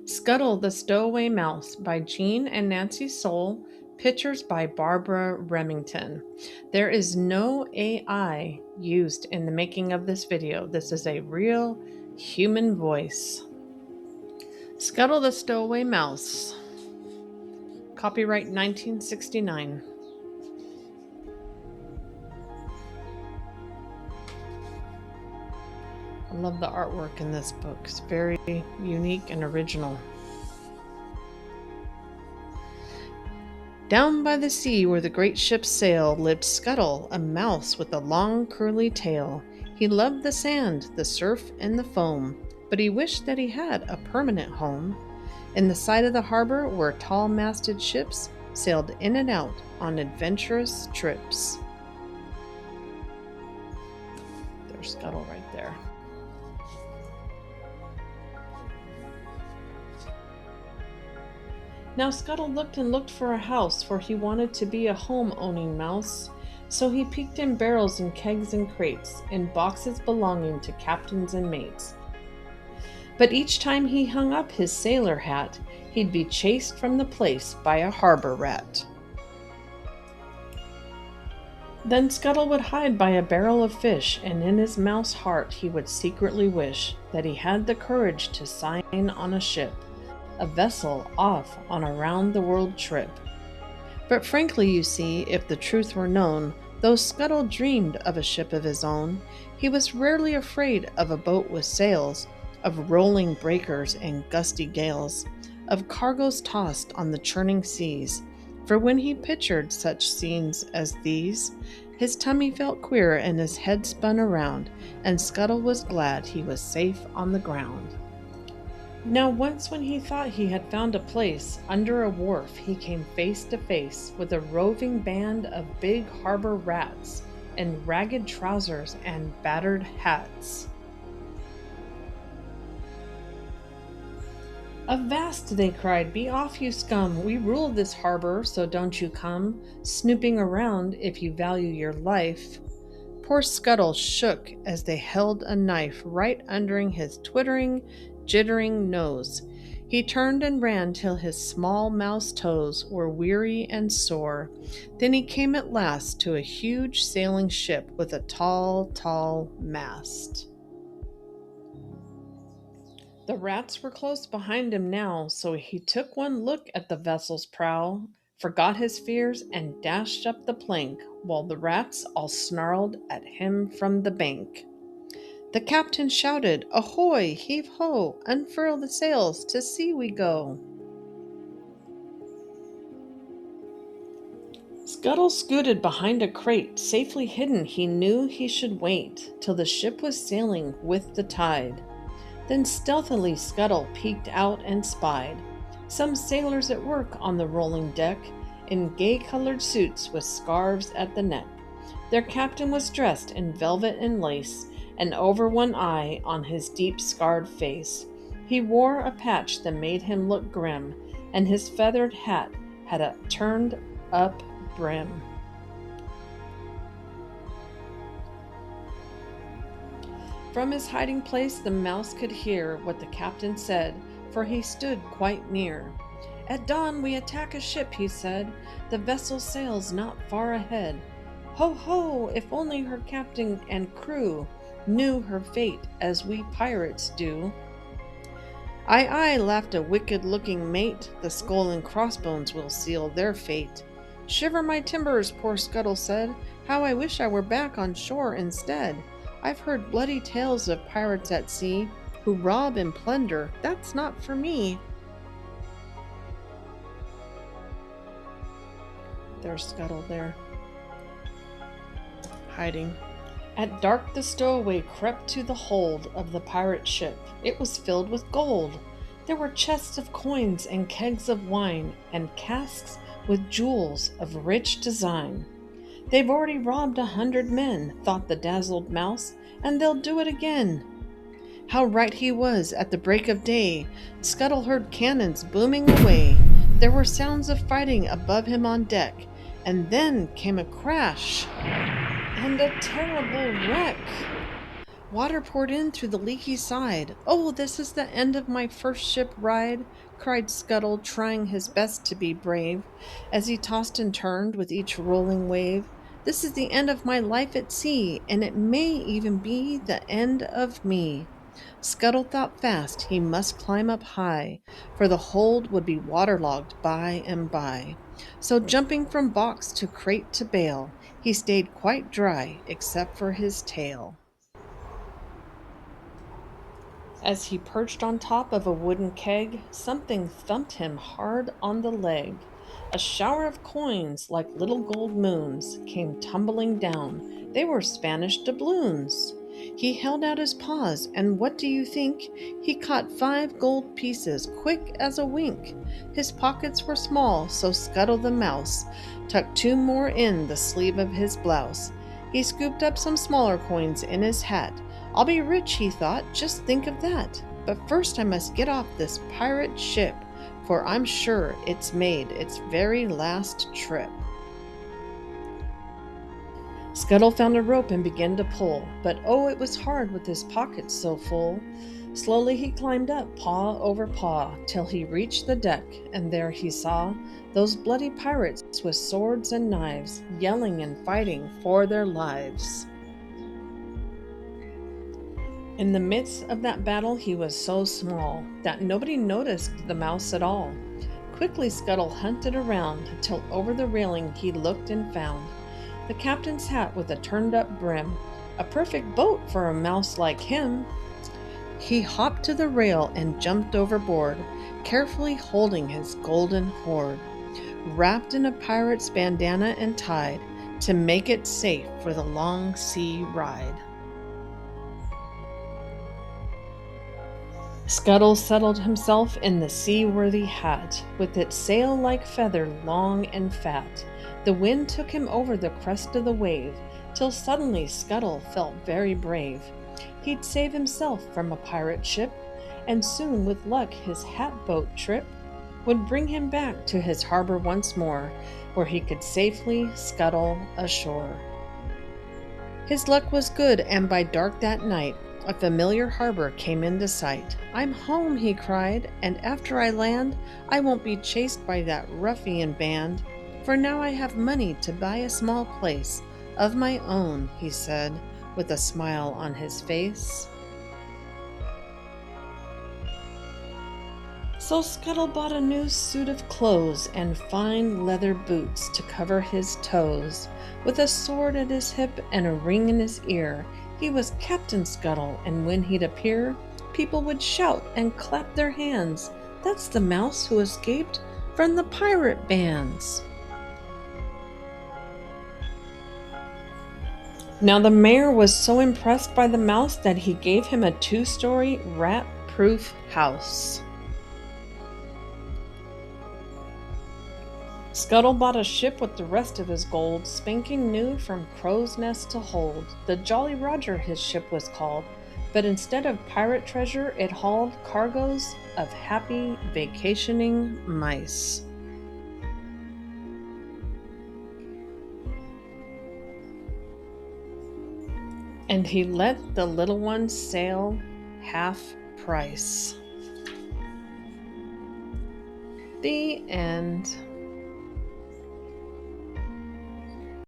Scuttle the Stowaway Mouse by Jean and Nancy Soule, pictures by Barbara Remington. There is no AI used in the making of this video. This is a real human voice. Scuttle the Stowaway Mouse. Copyright 1969. I love the artwork in this book. It's very unique and original. Down by the sea where the great ships sail lived Scuttle, a mouse with a long curly tail. He loved the sand, the surf, and the foam, but he wished that he had a permanent home in the side of the harbor where tall-masted ships sailed in and out on adventurous trips. There's Scuttle right there. Now Scuttle looked and looked for a house, for he wanted to be a home-owning mouse. So he peeked in barrels and kegs and crates, in boxes belonging to captains and mates. But each time he hung up his sailor hat, he'd be chased from the place by a harbor rat. Then Scuttle would hide by a barrel of fish, and in his mouse heart he would secretly wish that he had the courage to sign on a ship, a vessel off on a round-the-world trip. But frankly, you see, if the truth were known, though Scuttle dreamed of a ship of his own, he was rarely afraid of a boat with sails, of rolling breakers and gusty gales, of cargoes tossed on the churning seas. For when he pictured such scenes as these, his tummy felt queer and his head spun around, and Scuttle was glad he was safe on the ground. Now once when he thought he had found a place under a wharf, he came face to face with a roving band of big harbor rats in ragged trousers and battered hats. "Avast!" they cried, "be off, you scum! We rule this harbor, so don't you come snooping around if you value your life." Poor Scuttle shook as they held a knife right under his twittering, jittering nose. He turned and ran till his small mouse toes were weary and sore. Then he came at last to a huge sailing ship with a tall, tall mast. The rats were close behind him now, so he took one look at the vessel's prow, forgot his fears, and dashed up the plank, while the rats all snarled at him from the bank. The captain shouted, "Ahoy, heave ho, unfurl the sails, to sea we go." Scuttle scooted behind a crate, safely hidden he knew he should wait till the ship was sailing with the tide. Then stealthily Scuttle peeked out and spied some sailors at work on the rolling deck, in gay-colored suits with scarves at the neck. Their captain was dressed in velvet and lace, and over one eye on his deep-scarred face he wore a patch that made him look grim, and his feathered hat had a turned-up brim. From his hiding place the mouse could hear what the captain said, for he stood quite near. "At dawn we attack a ship," he said. "The vessel sails not far ahead. Ho, ho, if only her captain and crew knew her fate as we pirates do." "Aye, aye," laughed a wicked-looking mate, "the skull and crossbones will seal their fate." "Shiver my timbers," poor Scuttle said, "how I wish I were back on shore instead. I've heard bloody tales of pirates at sea, who rob and plunder. That's not for me." There's Scuttle there, hiding. At dark the stowaway crept to the hold of the pirate ship. It was filled with gold. There were chests of coins and kegs of wine, and casks with jewels of rich design. "They've already robbed 100 men," thought the dazzled mouse, "and they'll do it again." How right he was! At the break of day Scuttle heard cannons booming away. There were sounds of fighting above him on deck, and then came a crash and a terrible wreck. Water poured in through the leaky side. "Oh, this is the end of my first ship ride," cried Scuttle, trying his best to be brave, as he tossed and turned with each rolling wave. "This is the end of my life at sea, and it may even be the end of me." Scuttle thought fast he must climb up high, for the hold would be waterlogged by and by. So jumping from box to crate to bale, he stayed quite dry except for his tail. As he perched on top of a wooden keg, something thumped him hard on the leg. A shower of coins, like little gold moons, came tumbling down. They were Spanish doubloons. He held out his paws, and what do you think? He caught 5 gold pieces, quick as a wink. His pockets were small, so Scuttle the Mouse tucked 2 more in the sleeve of his blouse. He scooped up some smaller coins in his hat. "I'll be rich," he thought, "just think of that. But first I must get off this pirate ship, for I'm sure it's made its very last trip." Scuttle found a rope and began to pull, but oh, it was hard with his pockets so full. Slowly he climbed up, paw over paw, till he reached the deck, and there he saw those bloody pirates with swords and knives, yelling and fighting for their lives. In the midst of that battle he was so small that nobody noticed the mouse at all. Quickly Scuttle hunted around till over the railing he looked and found the captain's hat with a turned-up brim, a perfect boat for a mouse like him. He hopped to the rail and jumped overboard, carefully holding his golden hoard, wrapped in a pirate's bandana and tied to make it safe for the long sea ride. Scuttle settled himself in the seaworthy hat, with its sail like feather long and fat. The wind took him over the crest of the wave, till suddenly Scuttle felt very brave. He'd save himself from a pirate ship, and soon with luck his hat boat trip would bring him back to his harbor once more, where he could safely scuttle ashore. His luck was good, and by dark that night a familiar harbor came into sight. "I'm home," he cried, "and after I land, I won't be chased by that ruffian band. For now I have money to buy a small place of my own," he said, with a smile on his face. So Scuttle bought a new suit of clothes and fine leather boots to cover his toes. With a sword at his hip and a ring in his ear, he was Captain Scuttle, and when he'd appear, people would shout and clap their hands. "That's the mouse who escaped from the pirate bands." Now the mayor was so impressed by the mouse that he gave him a 2-story rat-proof house. Scuttle bought a ship with the rest of his gold, spanking new from crow's nest to hold. The Jolly Roger his ship was called, but instead of pirate treasure, it hauled cargoes of happy vacationing mice. And he let the little ones sail half price. The end.